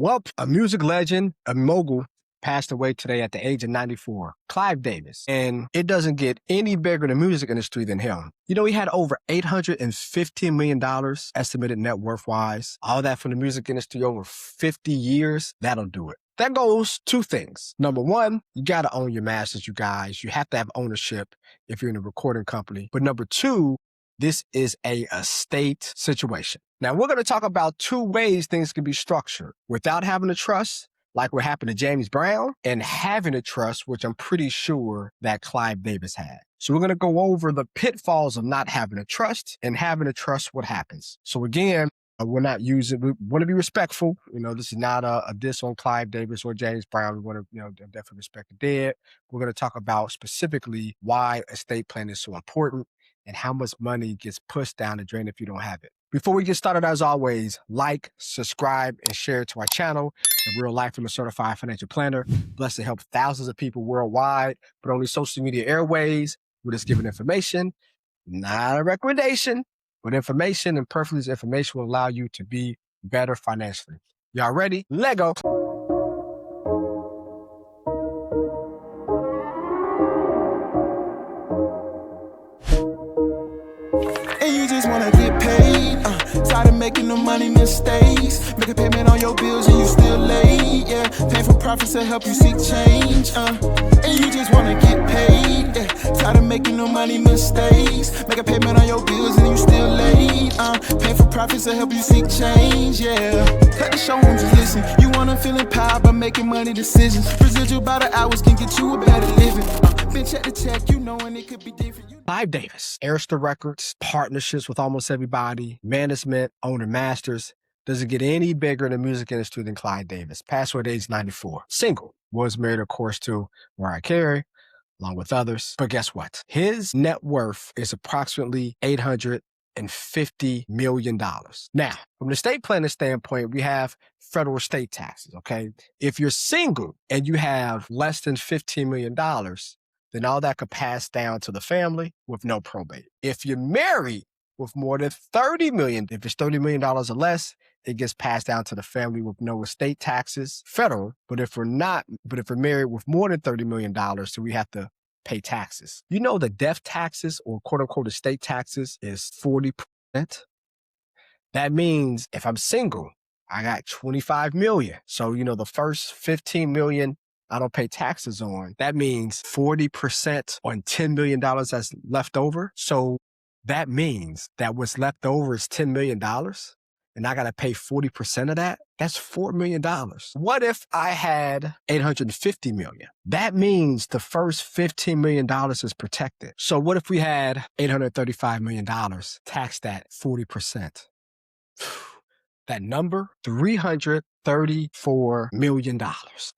Well, a music legend, a mogul, passed away today at the age of 94, Clive Davis. And it doesn't get any bigger in the music industry than him. You know, he had over $815 million estimated net worth-wise. All that from the music industry over 50 years, that'll do it. That goes two things. Number one, you got to own your masters, you guys. You have to have ownership if you're in a recording company. But number two, this is a estate situation. Now, we're going to talk about two ways things can be structured without having a trust, like what happened to James Brown, and having a trust, which I'm pretty sure that Clive Davis had. So we're going to go over the pitfalls of not having a trust and having a trust, what happens. So again, we're not using, we want to be respectful. You know, this is not a diss on Clive Davis or James Brown. We want to, definitely respect the dead. We're going to talk about specifically why estate planning is so important and how much money gets pushed down the drain if you don't have it. Before we get started, as always, like, subscribe, and share to our channel. In real life, I'm a certified financial planner, blessed to help thousands of people worldwide, but only social media airways. We're just giving information, not a recommendation, but information, and perfectly this information will allow you to be better financially. Y'all ready? Lego. And you just wanna get paid, tired of making the money mistakes. Make a payment on your bills and you still late, yeah. Painful profits to help you seek change, and you just wanna get paid, yeah. Tired of making the money mistakes. Make a payment on your bills and you still late, painful profits to help you seek change, yeah. Cut the show and just listen. You wanna feel empowered by making money decisions. Residual by the hours can get you a better living. Been check to check, you knowing it could be different. Clive Davis, Arista Records, partnerships with almost everybody, management, owner masters. Doesn't get any bigger in the music industry than Clive Davis. Passed away at age 94. Single. Was married, of course, to Mariah Carey, along with others. But guess what? His net worth is approximately $850 million. Now, from the estate planning standpoint, we have federal estate taxes, okay? If you're single and you have less than $15 million, then all that could pass down to the family with no probate. If you're married with more than $30 million, if it's $30 million or less, it gets passed down to the family with no estate taxes, federal. But if we're married with more than $30 million, so we have to pay taxes. You know, the death taxes or quote unquote estate taxes is 40%. That means if I'm single, I got 25 million. So, the first 15 million I don't pay taxes on. That means 40% on $10 million that's left over. So that means that what's left over is $10 million and I got to pay 40% of that. That's $4 million. What if I had 850 million? That means the first $15 million is protected. So what if we had $835 million taxed at 40%? That number, $334 million.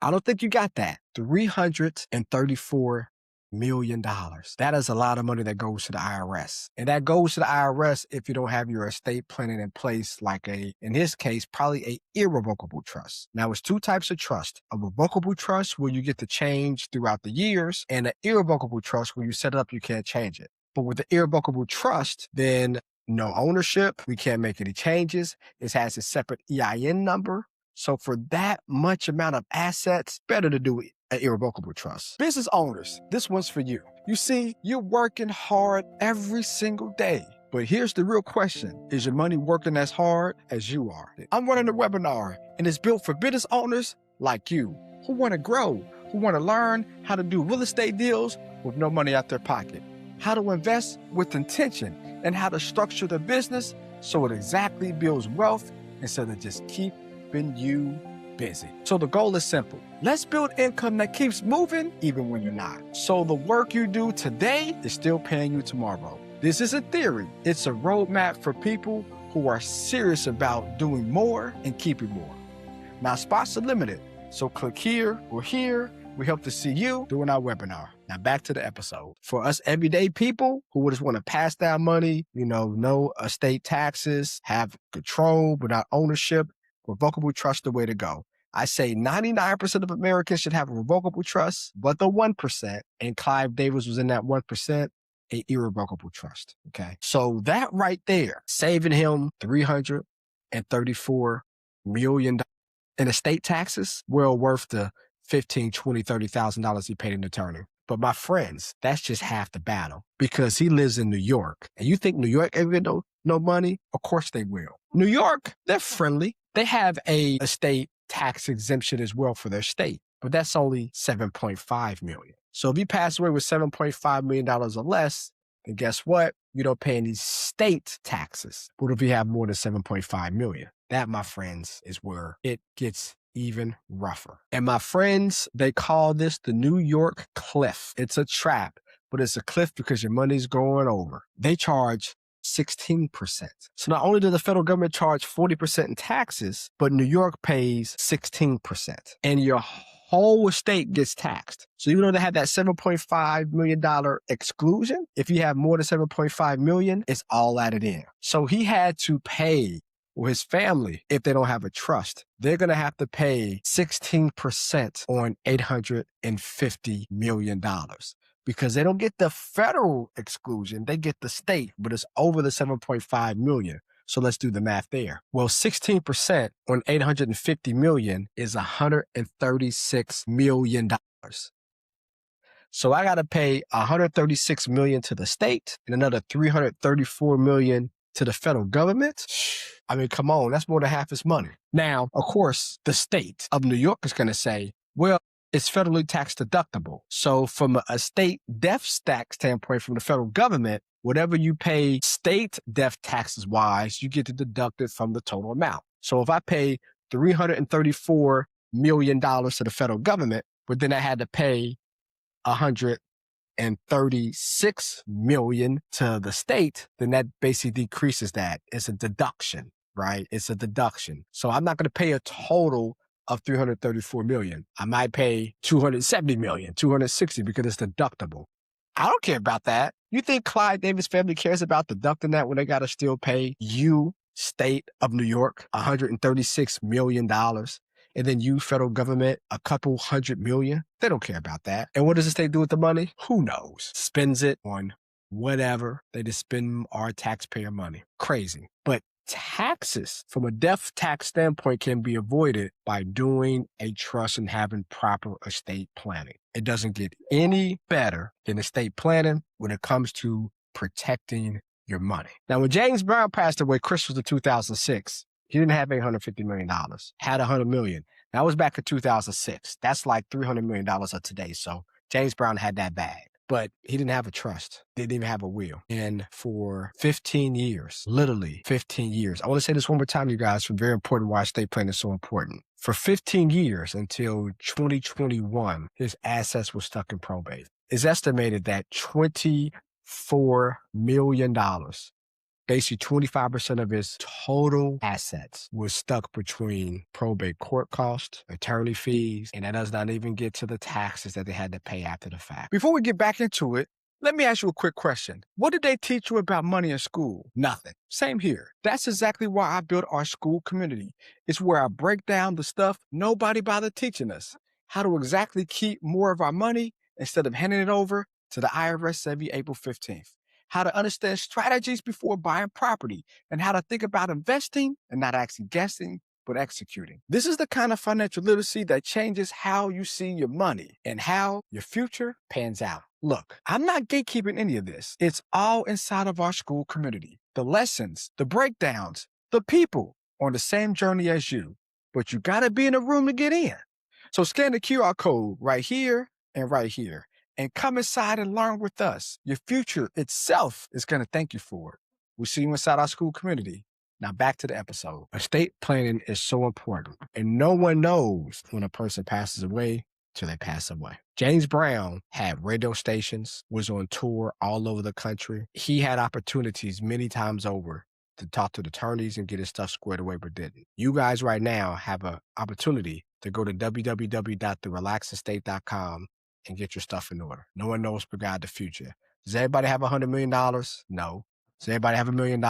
I don't think you got that. $334 million. That is a lot of money that goes to the IRS. And that goes to the IRS if you don't have your estate planning in place, like in his case, probably a irrevocable trust. Now, it's two types of trust. A revocable trust where you get to change throughout the years, and an irrevocable trust where you set it up, you can't change it. But with the irrevocable trust, then no ownership. We can't make any changes. It has a separate EIN number. So for that much amount of assets, better to do an irrevocable trust. Business owners, this one's for you. You see, you're working hard every single day. But here's the real question. Is your money working as hard as you are? I'm running a webinar, and it's built for business owners like you who want to grow, who want to learn how to do real estate deals with no money out their pocket, how to invest with intention, and how to structure the business so it exactly builds wealth instead of just keeping you busy. So the goal is simple. Let's build income that keeps moving even when you're not. So the work you do today is still paying you tomorrow. This is a theory. It's a roadmap for people who are serious about doing more and keeping more. Now, spots are limited, so click here or here. We hope to see you during our webinar. Now back to the episode. For us everyday people who just want to pass down money, no estate taxes, have control without ownership, revocable trust the way to go. I say 99% of Americans should have a revocable trust, but the 1%, and Clive Davis was in that 1%, a irrevocable trust. Okay. So that right there, saving him $334 million And estate taxes, well worth the $15,000, $20,000, $30,000 he paid an attorney. But my friends, that's just half the battle because he lives in New York. And you think New York ever get no money? Of course they will. New York, they're friendly. They have a estate tax exemption as well for their state, but that's only $7.5 million. So if you pass away with $7.5 million or less, then guess what? You don't pay any state taxes. But if you have more than $7.5 million, that, my friends, is where it gets even rougher. And my friends, they call this the New York cliff. It's a trap, but it's a cliff because your money's going over. They charge 16%. So not only does the federal government charge 40% in taxes, but New York pays 16%. And your whole estate gets taxed. So even though they have that $7.5 million exclusion, if you have more than $7.5 million, it's all added in. So he had to pay, or his family, if they don't have a trust, they're going to have to pay 16% on $850 million. Because they don't get the federal exclusion, they get the state, but it's over the 7.5 million. So let's do the math there. Well, 16% on 850 million is $136 million. So I got to pay $136 million to the state and another $334 million to the federal government. I mean, come on, that's more than half his money. Now, of course, the state of New York is going to say, well, it's federally tax deductible. So from a state death tax standpoint from the federal government, whatever you pay state death taxes wise, you get to deduct it from the total amount. So if I pay $334 million to the federal government, but then I had to pay $136 million to the state, then that basically decreases that. It's a deduction, right? It's a deduction. So I'm not going to pay a total of $334 million. I might pay $270 million, $260 because it's deductible. I don't care about that. You think Clive Davis family cares about deducting that when they got to still pay you, state of New York, $136 million, and then you, federal government, a couple $100 million? They don't care about that. And what does the state do with the money? Who knows? Spends it on whatever. They just spend our taxpayer money. Crazy. But taxes from a death tax standpoint can be avoided by doing a trust and having proper estate planning. It doesn't get any better than estate planning when it comes to protecting your money. Now, when James Brown passed away, Christmas of 2006, he didn't have $850 million, had $100 million. That was back in 2006. That's like $300 million of today. So James Brown had that bag. But he didn't have a trust. Didn't even have a will. And for 15 years, literally 15 years, I want to say this one more time, you guys, it's very important why estate planning is so important. For 15 years until 2021, his assets were stuck in probate. It's estimated that $24 million, basically 25% of his total assets was stuck between probate court costs, attorney fees, and that does not even get to the taxes that they had to pay after the fact. Before we get back into it, let me ask you a quick question. What did they teach you about money in school? Nothing. Same here. That's exactly why I built our school community. It's where I break down the stuff nobody bothered teaching us. How to exactly keep more of our money instead of handing it over to the IRS every April 15th. How to understand strategies before buying property, and how to think about investing and not actually guessing, but executing. This is the kind of financial literacy that changes how you see your money and how your future pans out. Look, I'm not gatekeeping any of this. It's all inside of our school community. The lessons, the breakdowns, the people on the same journey as you, but you gotta be in a room to get in. So scan the QR code right here and right here, and come inside and learn with us. Your future itself is going to thank you for it. We'll see you inside our school community. Now back to the episode. Estate planning is so important, and no one knows when a person passes away till they pass away. James Brown had radio stations, was on tour all over the country. He had opportunities many times over to talk to the attorneys and get his stuff squared away, but didn't. You guys right now have an opportunity to go to www.therelaxestate.com and get your stuff in order. No one knows but God the future. Does everybody have $100 million? No. Does everybody have $1 million?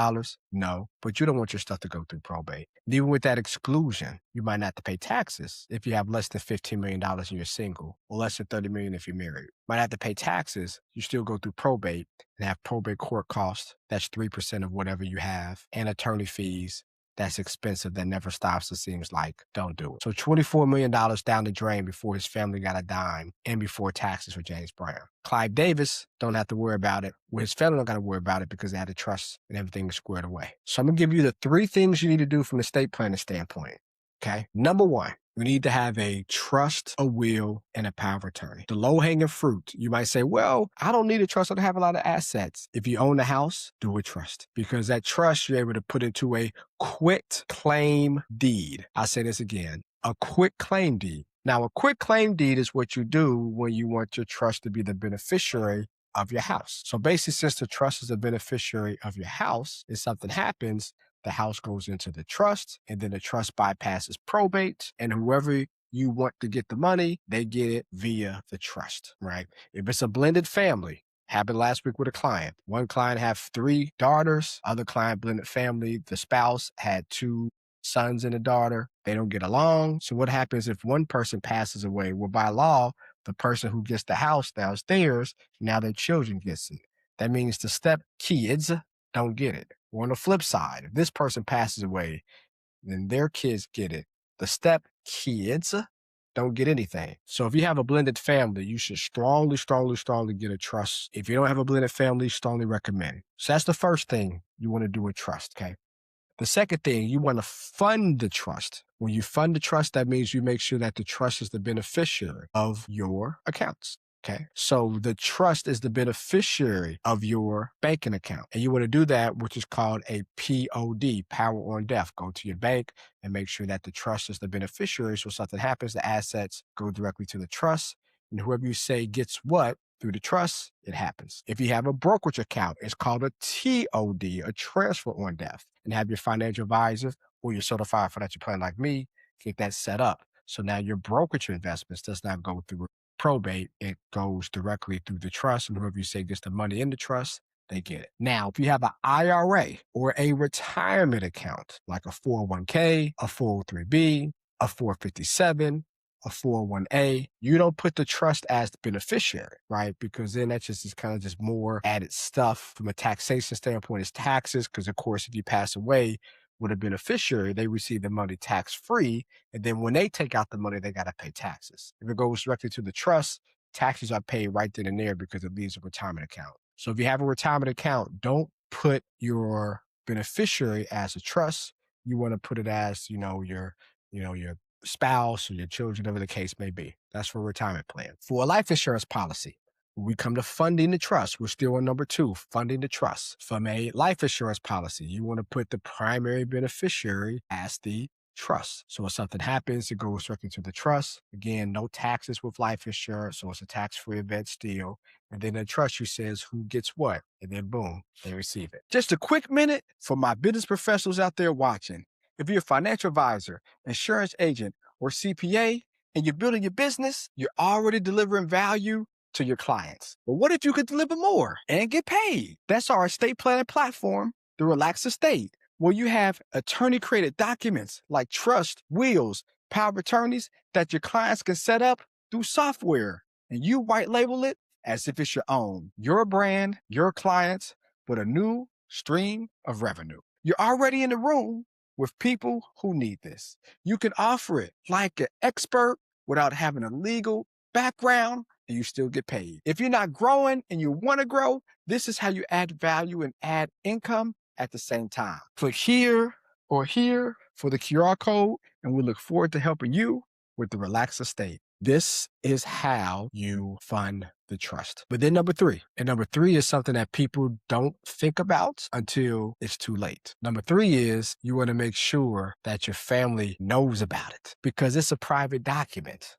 No. But you don't want your stuff to go through probate. And even with that exclusion, you might not have to pay taxes if you have less than $15 million and you're single, or less than $30 million if you're married. Might have to pay taxes. You still go through probate and have probate court costs. That's 3% of whatever you have, and attorney fees. that's expensive, that never stops, it seems like, don't do it. So $24 million down the drain before his family got a dime and before taxes for James Brown. Clive Davis don't have to worry about it. Well, his family don't got to worry about it because they had the trust and everything is squared away. So I'm going to give you the 3 things you need to do from the estate planning standpoint. Okay. Number 1, you need to have a trust, a will, and a power of attorney. The low-hanging fruit, you might say, well, I don't need a trust. I don't have a lot of assets. If you own a house, do a trust, because that trust you're able to put into a quit claim deed. I'll say this again, a quit claim deed. Now, a quit claim deed is what you do when you want your trust to be the beneficiary of your house. So basically, since the trust is the beneficiary of your house, if something happens, the house goes into the trust, and then the trust bypasses probate, and whoever you want to get the money, they get it via the trust, right? If it's a blended family, happened last week with a client. One client had 3 daughters, other client blended family. The spouse had 2 sons and a daughter. They don't get along. So what happens if one person passes away? Well, by law, the person who gets the house downstairs, now their children gets it. That means the step kids don't get it. Or on the flip side, if this person passes away, then their kids get it. The step kids don't get anything. So if you have a blended family, you should strongly get a trust. If you don't have a blended family, strongly recommend it. So that's the first thing you want to do with trust, okay? The second thing, you want to fund the trust. When you fund the trust, that means you make sure that the trust is the beneficiary of your accounts. Okay. So the trust is the beneficiary of your banking account. And you want to do that, which is called a POD, power on death. Go to your bank and make sure that the trust is the beneficiary. So something happens, the assets go directly to the trust. And whoever you say gets what through the trust, it happens. If you have a brokerage account, it's called a TOD, a transfer on death. And have your financial advisor or your certified financial planner like me get that set up. So now your brokerage investments does not go through probate, it goes directly through the trust, and whoever you say gets the money in the trust, they get it. Now, if you have an IRA or a retirement account, like a 401k, a 403b, a 457, a 401a, you don't put the trust as the beneficiary, right? Because then that's just kind of just more added stuff from a taxation standpoint. It's taxes, because of course, if you pass away with a beneficiary, they receive the money tax-free. And then when they take out the money, they got to pay taxes. If it goes directly to the trust, taxes are paid right then and there because it leaves a retirement account. So if you have a retirement account, don't put your beneficiary as a trust. You want to put it as, your spouse or your children, whatever the case may be. That's for a retirement plan. For a life insurance policy, when we come to funding the trust, we're still on number 2, funding the trust. From a life insurance policy, you want to put the primary beneficiary as the trust. So if something happens, it goes directly to the trust. Again, no taxes with life insurance, so it's a tax-free event still. And then the trust you says who gets what, and then boom, they receive it. Just a quick minute for my business professionals out there watching. If you're a financial advisor, insurance agent, or CPA, and you're building your business, you're already delivering value to your clients. But what if you could deliver more and get paid? That's our estate planning platform, the Relax Estate, where you have attorney-created documents like trust, wills, power of attorneys that your clients can set up through software. And you white label it as if it's your own, your brand, your clients, with a new stream of revenue. You're already in the room with people who need this. You can offer it like an expert without having a legal background, and you still get paid. If you're not growing and you want to grow, this is how you add value and add income at the same time. Click here or here for the QR code, and we look forward to helping you with the Relax Estate. This is how you fund the trust. But then number 3, and number 3 is something that people don't think about until it's too late. Number 3 is you want to make sure that your family knows about it because it's a private document.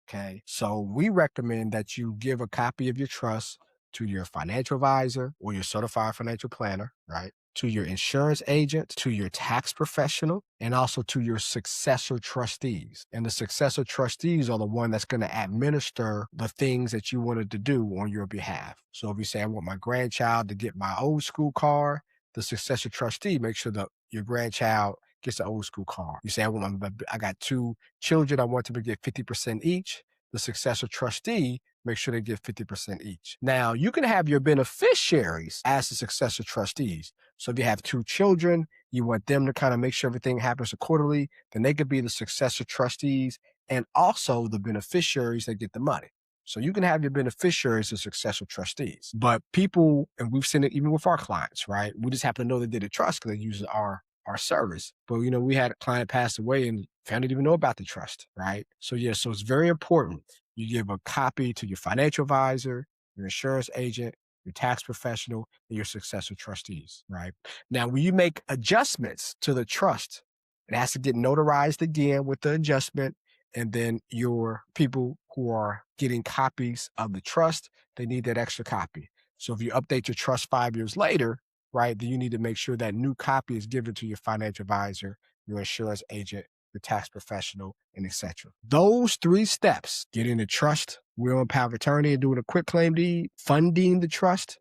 Okay, so we recommend that you give a copy of your trust to your financial advisor or your certified financial planner, right? To your insurance agent, to your tax professional, and also to your successor trustees. And the successor trustees are the one that's going to administer the things that you wanted to do on your behalf. So if you say, I want my grandchild to get my old school car, the successor trustee makes sure that your grandchild gets an old school car. You say, I got 2 children, I want them to get 50% each. The successor trustee make sure they get 50% each. Now, you can have your beneficiaries as the successor trustees. So if you have 2 children You want them to kind of make sure everything happens accordingly. Then they could be the successor trustees and also the beneficiaries that get the money. So you can have your beneficiaries as successor trustees. But people, and we've seen it even with our clients, right? We just happen to know they did a trust because they use our service. But, we had a client pass away and family didn't even know about the trust, right? So, so it's very important. You give a copy to your financial advisor, your insurance agent, your tax professional, and your successor trustees, right? Now, when you make adjustments to the trust, it has to get notarized again with the adjustment. And then your people who are getting copies of the trust, they need that extra copy. So if you update your trust 5 years later, right, then you need to make sure that new copy is given to your financial advisor, your insurance agent, your tax professional, and etc. Those 3 steps, getting the trust, will and power of attorney, and doing a quick claim deed, funding the trust,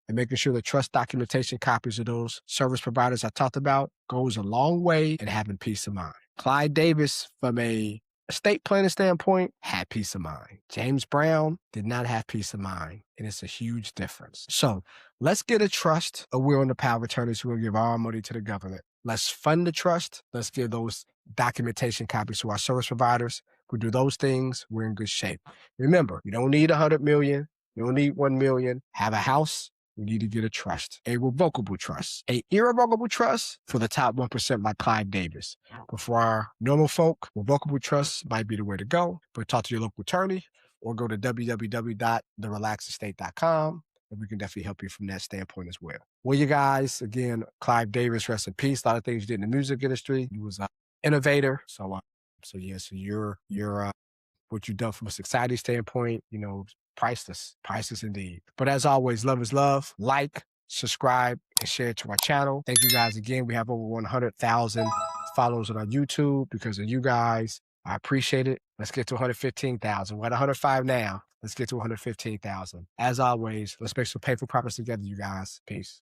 and making sure the trust documentation copies of those service providers I talked about goes a long way in having peace of mind. Clive Davis, from a estate planning standpoint, had peace of mind. James Brown did not have peace of mind, and it's a huge difference. So let's get a trust, a will, and the power of attorneys who will give our money to the government. Let's fund the trust. Let's give those documentation copies to our service providers. If we do those things, we're in good shape. Remember, you don't need $100 million. You don't need $1 million. Have a house. We need to get a trust, a revocable trust, a irrevocable trust for the top 1% like Clive Davis. But for our normal folk, revocable trusts might be the way to go. But talk to your local attorney or go to www.therelaxestate.com, and we can definitely help you from that standpoint as well. Well, you guys, again, Clive Davis, rest in peace. A lot of things you did in the music industry. He was an innovator. So you're what you've done from a society standpoint, priceless indeed. But as always, love is love. Like, subscribe, and share it to our channel. Thank you guys again. We have over 100,000 followers on our YouTube because of you guys. I appreciate it. Let's get to 115,000. We're at 105 now. Let's get to 115,000. As always, let's make some painful profits together, you guys. Peace.